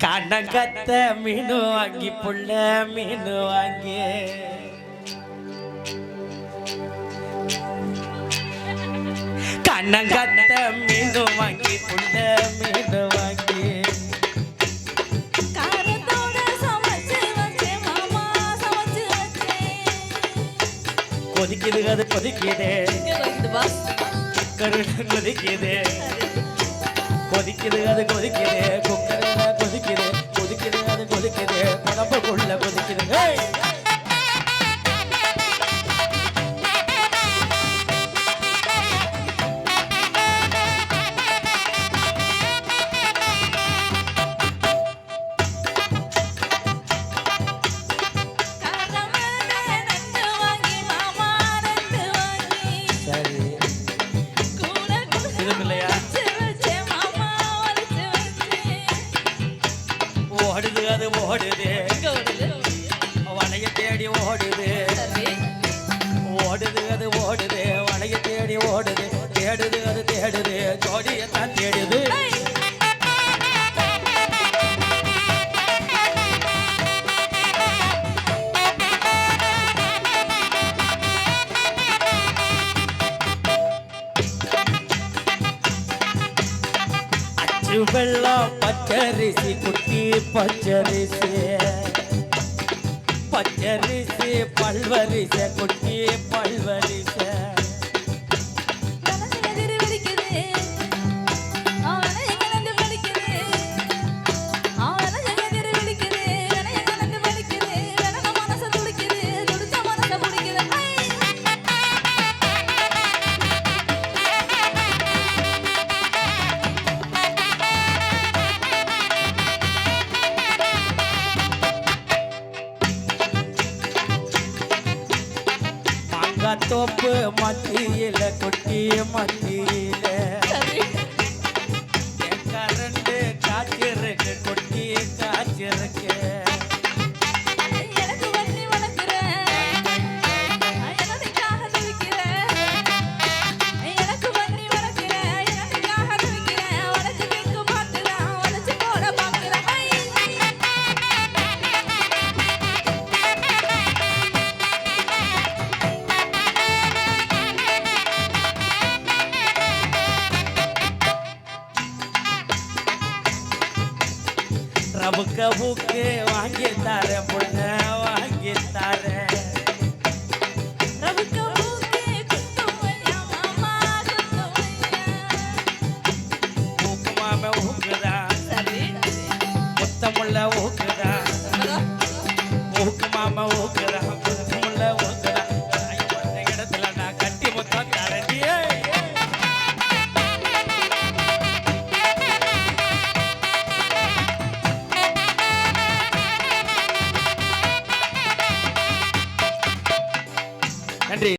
கண்ணங்கத்த மீனு வாங்கி புள்ள மீனு வாங்கி கண்ணங்கத்த மீனு வாங்கி புள்ள மீனு வாங்கி கொதிக்குது அது கொதிக்குதே குக்கர் கொதிக்குதே கொதிக்குது அது கொதிக்குதே குக்கர் கொதிக்குது கொதிக்குது அது கொதிக்குது குழம்புக்குள்ள கொதிக்குது ஓடுது அது ஓடுது வளைய தேடி ஓடுது ஓடுது அது ஓடுது வளைய தேடி ஓடுது தேடுது அது தேடுது ஜோடியத்தான் தேடுது அச்சு வெள்ளம் பச்சரிசி குட்டி பச்சரிசி பச்சரிசி பல்வரிசை குட்டி பல்வரிசை தோப்பு மத்தியில குட்டி மத்தியில கரண்டு காய்ச்சிருக்கு குட்டி காய்ச்சிருக்கு ரவுக்க பூக்கு வாங்கி தார பொண்ண வாங்கி தார ஊக்கு மாம ஊக்குதா முத்தமுள்ள ஊக்குதா ஊக்கு மாம ஊக்கு